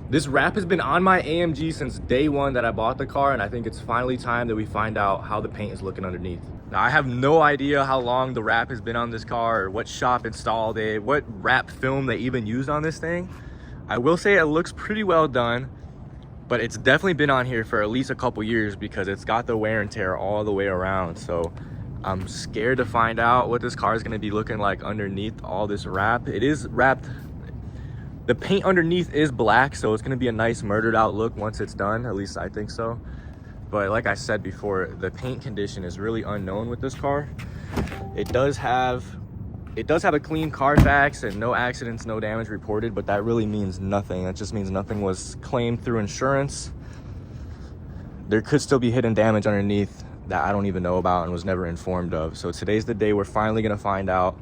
This wrap has been on my AMG since day one that I bought the car, and I think it's finally time that we find out how the paint is looking underneath. Now, I have no idea how long the wrap has been on this car, or what shop installed it, what wrap film they even used on this thing. I will say it looks pretty well done, but it's definitely been on here for at least a couple years because it's got the wear and tear all the way around. So I'm scared to find out what this car is going to be looking like underneath all this wrap. It is wrapped. The paint underneath is black, so it's going to be a nice murdered out look once it's done. At least I think so. But like I said before, the paint condition is really unknown with this car. It does have a clean Carfax and no accidents, no damage reported, but that really means nothing. That just means nothing was claimed through insurance. There could still be hidden damage underneath that I don't even know about and was never informed of. So today's the day we're finally going to find out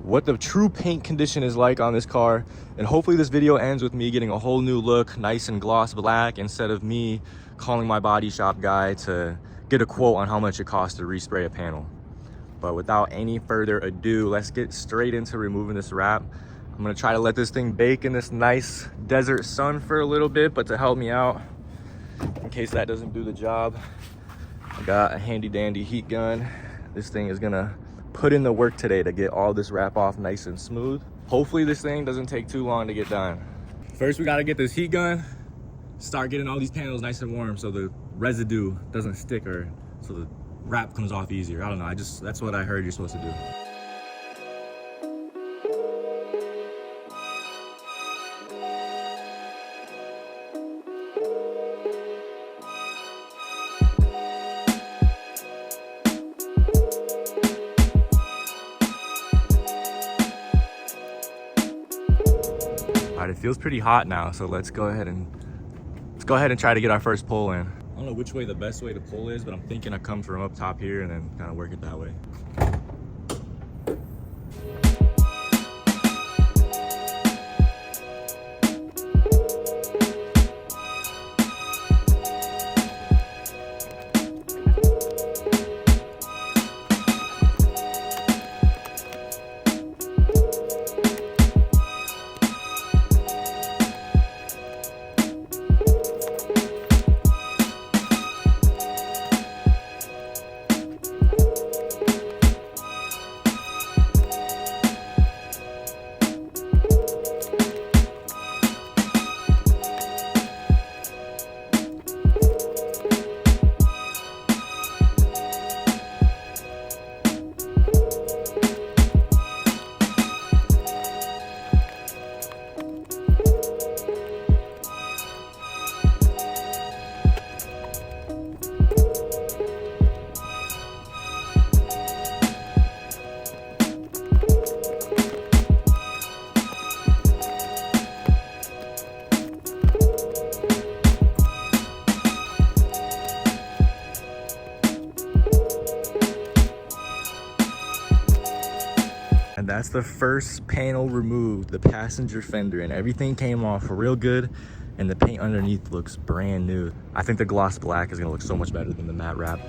what the true paint condition is like on this car, and hopefully this video ends with me getting a whole new look, nice and gloss black, instead of me calling my body shop guy to get a quote on how much it costs to respray a panel. But without any further ado, let's get straight into removing this wrap. I'm gonna try to let this thing bake in this nice desert sun for a little bit, but to help me out, in case that doesn't do the job, I got a handy dandy heat gun. This thing is gonna put in the work today to get all this wrap off nice and smooth. Hopefully this thing doesn't take too long to get done. First, we gotta get this heat gun, start getting all these panels nice and warm so the residue doesn't stick, or so the wrap comes off easier. I don't know, that's what I heard you're supposed to do. All right, it feels pretty hot now, so let's go ahead and try to get our first pull in. I don't know which way the best way to pull is, but I'm thinking I come from up top here and then kind of work it that way. And that's the first panel removed, the passenger fender, and everything came off real good, and the paint underneath looks brand new. I think the gloss black is gonna look so much better than the matte wrap.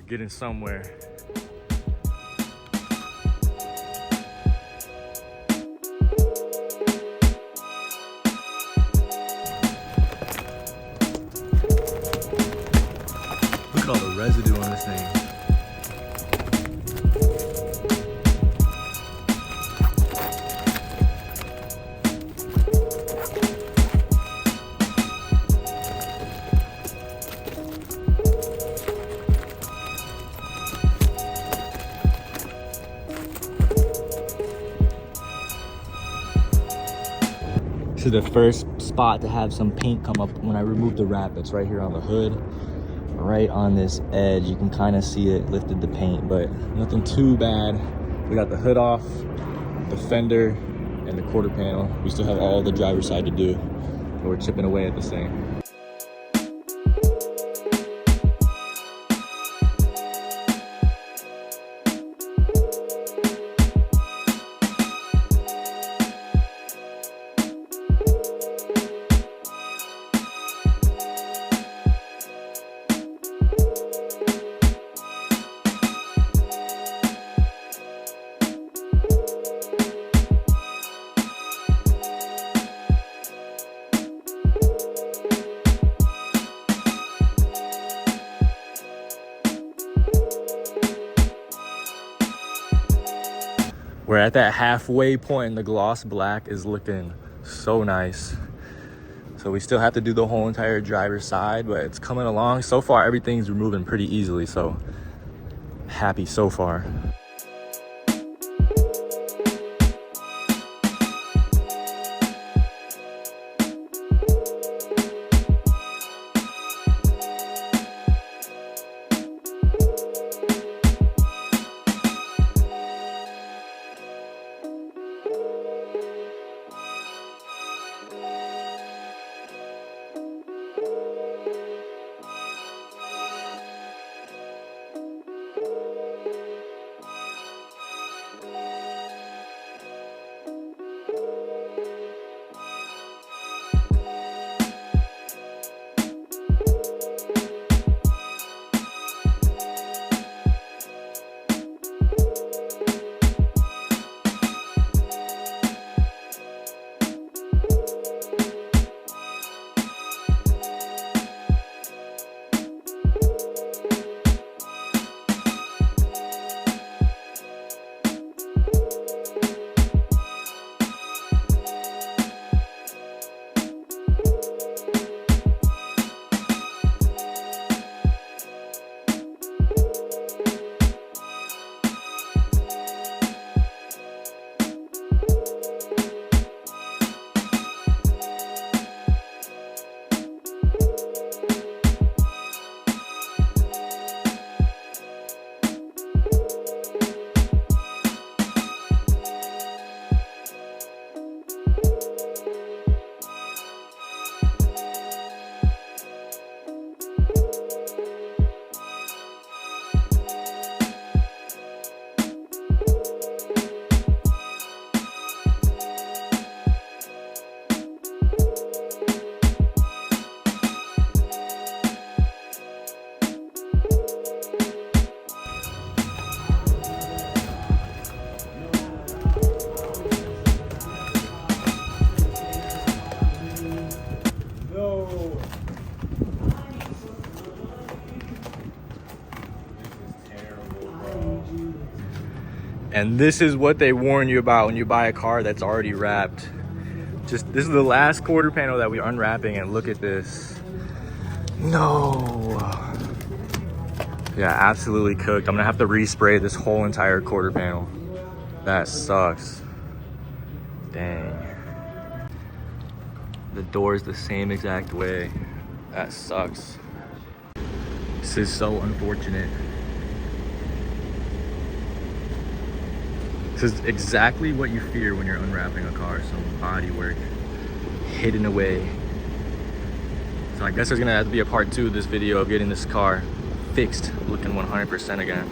getting somewhere. Look at all the residue on this thing. This is the first spot to have some paint come up when I remove the wrap. It's right here on the hood, right on this edge. You can kind of see it lifted the paint, but nothing too bad. We got the hood off, the fender, and the quarter panel. We still have all the driver's side to do. We're chipping away at this thing. We're at that halfway point and the gloss black is looking so nice. So we still have to do the whole entire driver's side, but it's coming along. So far, everything's moving pretty easily, so happy so far. And this is what they warn you about when you buy a car that's already wrapped. This is the last quarter panel that we're unwrapping, and look at this. No. Yeah, absolutely cooked. I'm gonna have to respray this whole entire quarter panel. That sucks. Dang. The door is the same exact way. That sucks. This is so unfortunate. This is exactly what you fear when you're unwrapping a car. Some body work hidden away. So I guess there's gonna have to be a part 2 of this video of getting this car fixed, looking 100% again.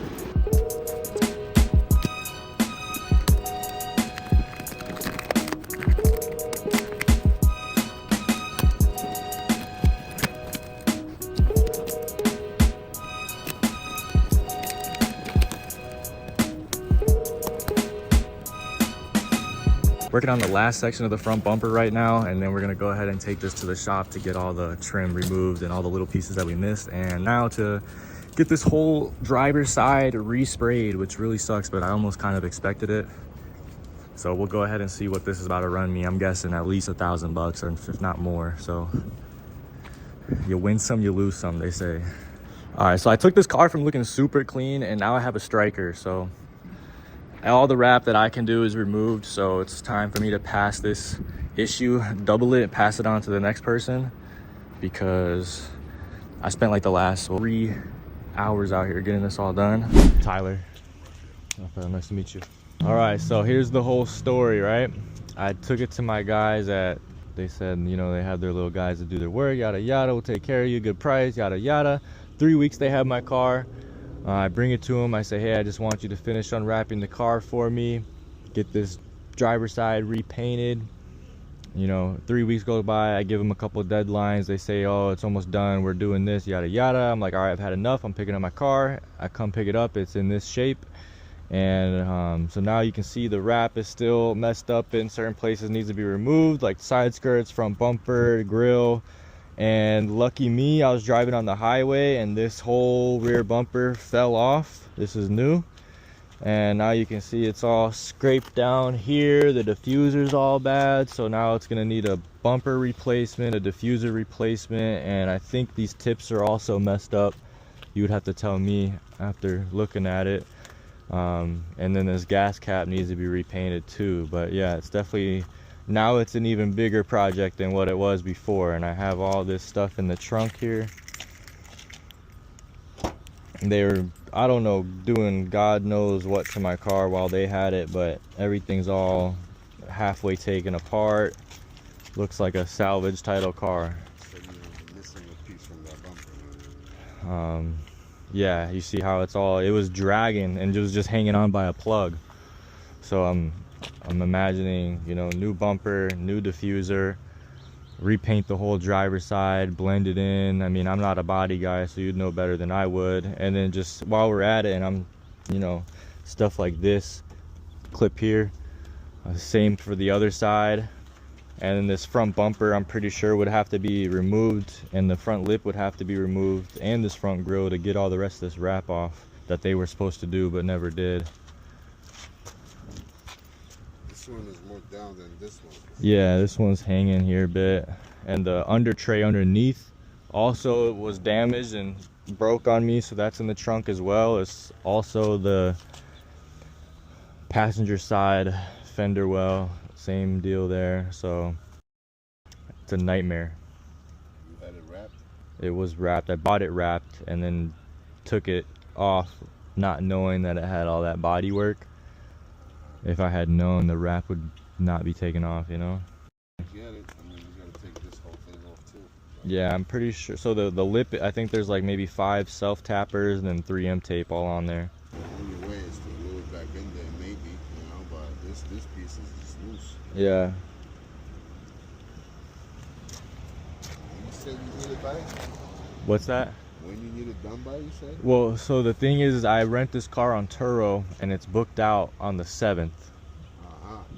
Working on the last section of the front bumper right now, and then we're gonna go ahead and take this to the shop to get all the trim removed and all the little pieces that we missed. And now to get this whole driver's side resprayed, which really sucks, but I almost kind of expected it. So we'll go ahead and see what this is about to run me. I'm guessing at least $1,000 or if not more. So you win some, you lose some, they say. All right, so I took this car from looking super clean and now I have a striker. So all the wrap that I can do is removed. So it's time for me to pass this issue, double it, and pass it on to the next person, because I spent like the last 3 hours out here getting this all done. Tyler, nice to meet you. All right, so here's the whole story, right? I took it to my guys at, they said, you know, they have their little guys that do their work, yada yada, we'll take care of you, good price, yada yada. 3 weeks they have my car. I bring it to them, I say, hey, I just want you to finish unwrapping the car for me, get this driver's side repainted. You know, 3 weeks go by, I give them a couple of deadlines. They say, oh, it's almost done, we're doing this, yada yada. I'm like, all right, I've had enough, I'm picking up my car. I come pick it up, it's in this shape. And so now you can see the wrap is still messed up in certain places, needs to be removed, like side skirts, front bumper, grill. And lucky me, I was driving on the highway and this whole rear bumper fell off. This is new. And now you can see it's all scraped down here. The diffuser's all bad, so now it's gonna need a bumper replacement, a diffuser replacement, and I think these tips are also messed up. You would have to tell me after looking at it. And then this gas cap needs to be repainted too. But yeah, it's definitely, now it's an even bigger project than what it was before. And I have all this stuff in the trunk here. They were, I don't know, doing God knows what to my car while they had it, but everything's all halfway taken apart. Looks like a salvage title car. So you're missing a piece from that bumper. Yeah, you see how it's all, it was dragging and it was just hanging on by a plug. So I'm imagining, you know, new bumper, new diffuser, repaint the whole driver's side, blend it in. I mean, I'm not a body guy, so you'd know better than I would. And then just while we're at it, and I'm, you know, stuff like this clip here, same for the other side. And then this front bumper, I'm pretty sure would have to be removed, and the front lip would have to be removed, and this front grille to get all the rest of this wrap off that they were supposed to do but never did. This one is more down than this one. Yeah, this one's hanging here a bit, and the under tray underneath also was damaged and broke on me, so that's in the trunk as well. It's also the passenger side fender well, same deal there. So it's a nightmare. You had it wrapped? It was wrapped. I bought it wrapped and then took it off not knowing that it had all that body work. If I had known, the wrap would not be taken off, you know. Get it. I mean, you gotta take this whole thing off too. Right? Yeah, I'm pretty sure. So the lip, I think there's like maybe 5 self tappers and then 3M tape all on there. The only way is to glue it back in there, maybe, you know, but this piece is just loose. Yeah. You said you need it by? What's that? When you need it done by, you said? Well, so the thing is I rent this car on Turo and it's booked out on the 7th.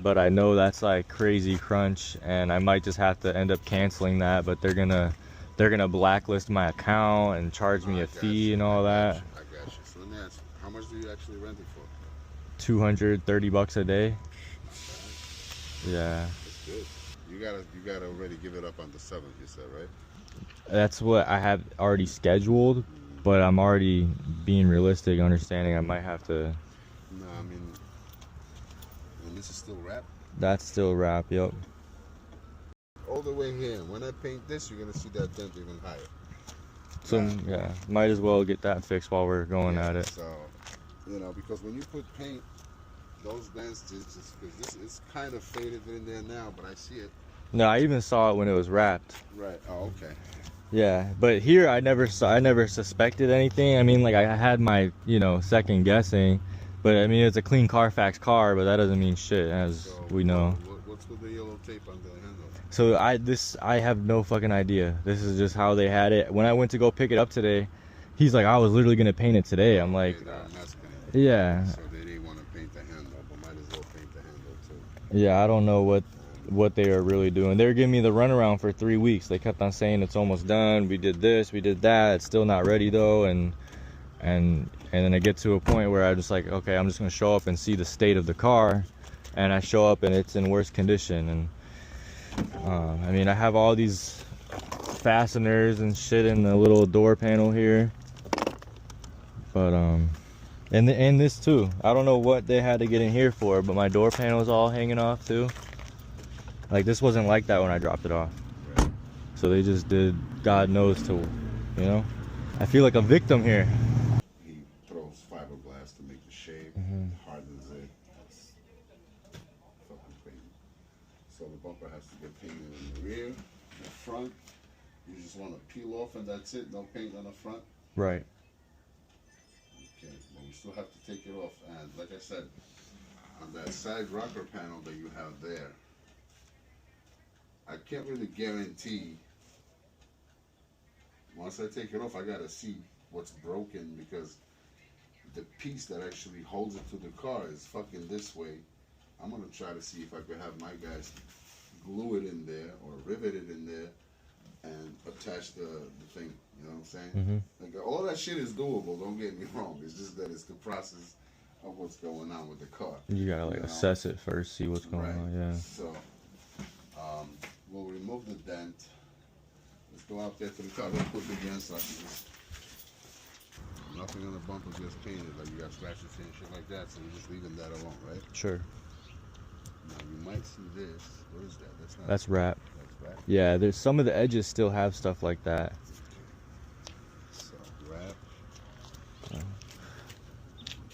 But I know that's like crazy crunch, and I might just have to end up canceling that. But they're gonna blacklist my account and charge me a fee and all that. I got you. So let me ask, how much do you actually rent it for? $230 a day. Yeah. That's good. You gotta already give it up on the 7th, you said, right? That's what I have already scheduled, but I'm already being realistic, understanding I might have to. No, I mean, and this is still wrapped? That's still wrap, yep. All the way here. When I paint this, you're gonna see that dent even higher. So yeah, might as well get that fixed while we're going at it. So, you know, because when you put paint, those dents just because this is kind of faded in there now, but I see it. No, I even saw it when it was wrapped. Right. Oh, okay. Yeah, but here I never suspected anything. I mean, like I had my, you know, second guessing, but I mean it's a clean Carfax car, but that doesn't mean shit, as So we know. What's with the yellow tape on the handle? So I have no fucking idea. This is just how they had it. When I went to go pick it up today, he's like, I was literally gonna paint it today. I'm like, Okay, yeah. So they didn't want to paint the handle, but might as well paint the handle too. Yeah, I don't know what they are really doing. They were giving me the runaround for 3 weeks. They kept on saying it's almost done. We did this, we did that. It's still not ready though, and then I get to a point where I'm just like, okay, I'm just gonna show up and see the state of the car, and I show up and it's in worse condition. And I mean, I have all these fasteners and shit in the little door panel here, but and this too. I don't know what they had to get in here for, but my door panel is all hanging off too. Like, this wasn't like that when I dropped it off. Right. So they just did God knows to, you know. I feel like a victim here. He throws fiberglass to make the shape, hardens it. That's fucking crazy. So the bumper has to get painted in the rear, in the front. You just want to peel off and that's it. No paint on the front. Right. Okay, but we still have to take it off. And like I said, on that side rocker panel that you have there, I can't really guarantee. Once I take it off, I gotta see what's broken, because the piece that actually holds it to the car is fucking this way. I'm gonna try to see if I could have my guys glue it in there or rivet it in there and attach the thing. You know what I'm saying? Like, all that shit is doable. Don't get me wrong. It's just that it's the process of what's going on with the car. You gotta like assess it first, see what's going on. Yeah. So we'll remove the dent. Let's go out there to the car real quick again, so I can just. Nothing on the bumper gets painted, like you got scratches and shit like that, so we're just leaving that alone, right? Sure. Now you might see this. What is that? That's not. That's wrap. That's wrap. Yeah, there's some of the edges still have stuff like that. So wrap. Yeah.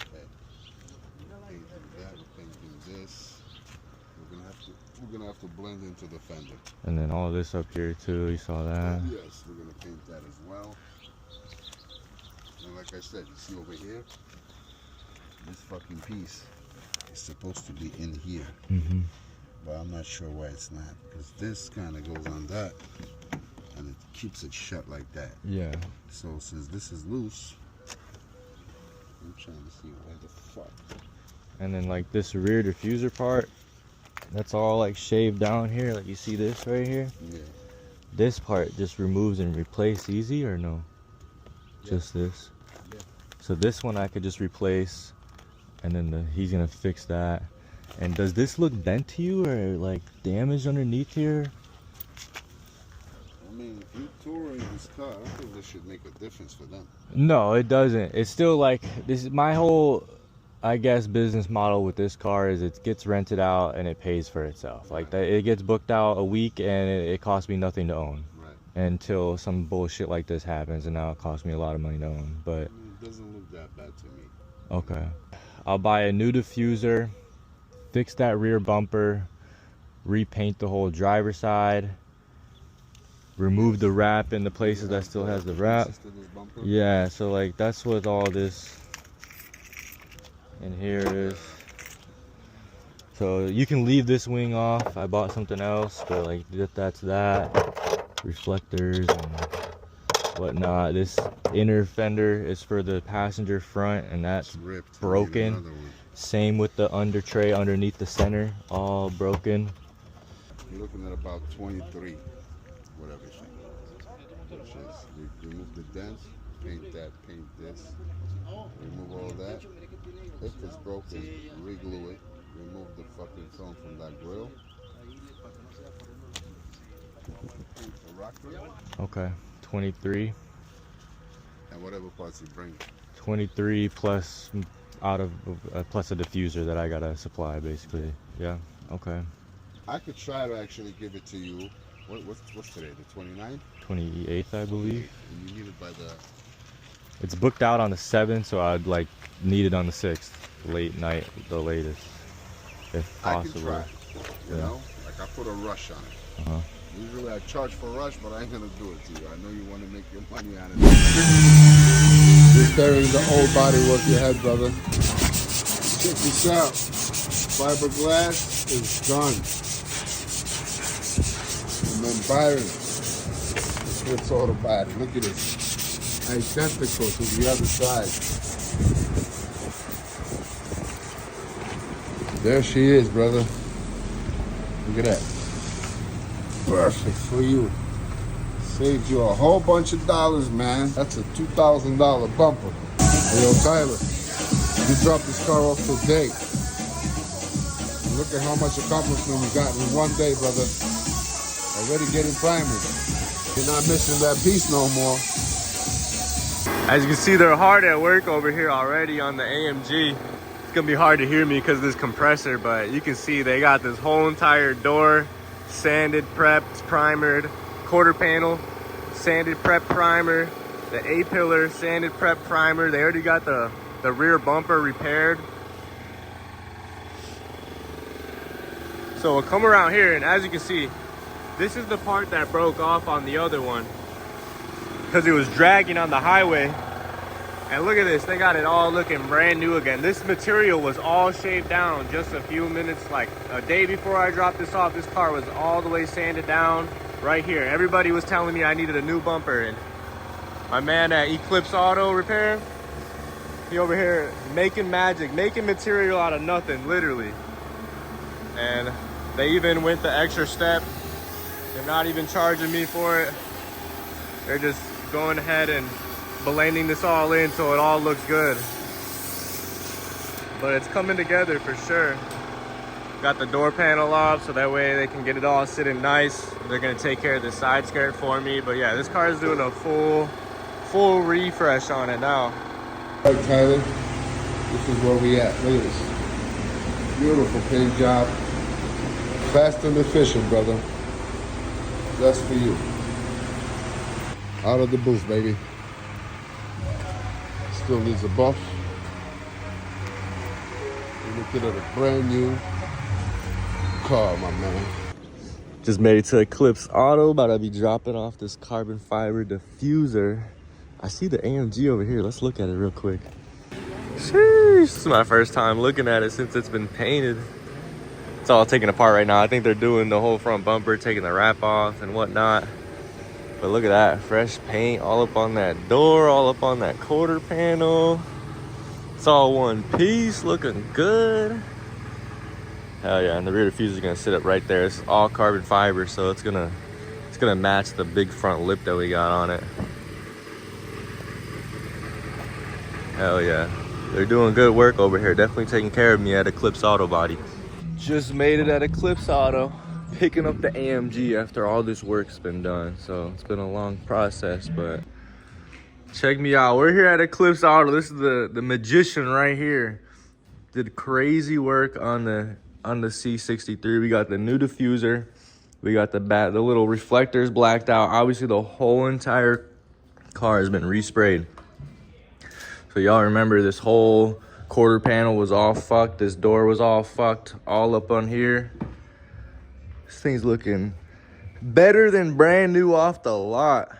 Okay. Painting that. We're painting this. We're gonna have to blend into the fender. And then all this up here too. You saw that. Yes, we're gonna paint that as well. And like I said, you see over here, this fucking piece is supposed to be in here, but I'm not sure why it's not, because this kind of goes on that, and it keeps it shut like that. Yeah. So since this is loose, I'm trying to see where the fuck. And then like this rear diffuser part, that's all like shaved down here. Like you see this right here. Yeah. This part just removes and replace easy, or no? Yeah. Just this. Yeah. So this one I could just replace, and then he's gonna fix that. And does this look bent to you, or like damaged underneath here? I mean, if you're touring this car, I don't think this should make a difference for them. No, it doesn't. It's still like, this is my whole, I guess, business model with this car is it gets rented out and it pays for itself. Like that, it gets booked out a week and it costs me nothing to own. Right. Until some bullshit like this happens, and now it costs me a lot of money to own. But it doesn't look that bad to me. Okay. I'll buy a new diffuser, fix that rear bumper, repaint the whole driver's side, remove the wrap in the places that still has the wrap. Yeah, so like that's what all this. And here it is. So you can leave this wing off. I bought something else, but like that's that. Reflectors and whatnot. This inner fender is for the passenger front, and that's ripped, broken. Same with the under tray underneath the center, all broken. You're looking at about 23, whatever you think. Which is, remove the dents, paint that, paint this, remove all that. If it's broken, re-glue it. Remove the fucking film from that grill. Okay, 23. And whatever parts you bring. 23 plus plus a diffuser that I gotta supply, basically. Yeah. Okay. I could try to actually give it to you. What's today? The 29th? 28th, I believe. And you need it by the. It's booked out on the 7th, so I'd like need it on the 6th, late night, the latest, if possible. I can try. You know, like I put a rush on it. Usually I charge for rush, but I ain't gonna do it to you. I know you want to make your money out of it. Just burying the old body work you had, brother. Check this out. Fiberglass is done. And then Byron, it's all about. Look at it. Identical to the other side. There she is, brother. Look at that. Perfect for you. Saved you a whole bunch of dollars, man. That's a $2,000 bumper. Hey, yo, Tyler, you dropped this car off today. Look at how much accomplishment you got in one day, brother. Already getting primed. You're not missing that piece no more. As you can see, they're hard at work over here already on the AMG. It's gonna be hard to hear me because of this compressor, but you can see they got this whole entire door sanded, prepped, primered, quarter panel, sanded, prepped, primer, the A-pillar, sanded, prepped, primer. They already got the rear bumper repaired. So we'll come around here, and as you can see, this is the part that broke off on the other one because it was dragging on the highway. And look at this, they got it all looking brand new again. This material was all shaved down just a few minutes, like a day before I dropped this off. This car was all the way sanded down right here. Everybody was telling me I needed a new bumper, and my man at Eclipse Auto Repair, he over here making magic, making material out of nothing, literally. And they even went the extra step. They're not even charging me for it. They're just going ahead and blending this all in so it all looks good. But it's coming together for sure. Got the door panel off so that way they can get it all sitting nice. They're gonna take care of the side skirt for me. But yeah, this car is doing a full refresh on it now. All right, Tyler, this is where we at. Look at this. Beautiful paint job. Fast and efficient, brother. That's for you. Out of the booth, baby. Still needs a buff. We're looking at a brand new car, my man. Just made it to Eclipse Auto. About to be dropping off this carbon fiber diffuser. I see the AMG over here. Let's look at it real quick. Sheesh, this is my first time looking at it since it's been painted. It's all taken apart right now. I think they're doing the whole front bumper, taking the wrap off and whatnot. But look at that, fresh paint all up on that door, all up on that quarter panel. It's all one piece, looking good. Hell yeah, and the rear diffuser is gonna sit up right there. It's all carbon fiber, so it's gonna match the big front lip that we got on it. Hell yeah, they're doing good work over here. Definitely taking care of me at Eclipse Auto Body. Just made it at Eclipse Auto, picking up the AMG after all this work's been done. So it's been a long process, but check me out. We're here at Eclipse Auto. This is the magician right here. Did crazy work on the C63. We got the new diffuser. We got the little reflectors blacked out. Obviously the whole entire car has been resprayed. So y'all remember this whole quarter panel was all fucked. This door was all fucked, all up on here. This thing's looking better than brand new off the lot.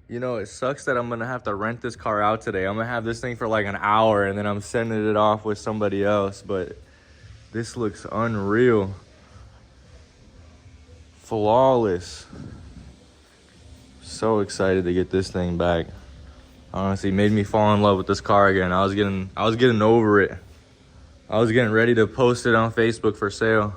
You know, it sucks that I'm gonna have to rent this car out today. I'm gonna have this thing for like an hour and then I'm sending it off with somebody else, but this looks unreal. Flawless. So excited to get this thing back. Honestly, made me fall in love with this car again. I was getting over it. I was getting ready to post it on Facebook for sale.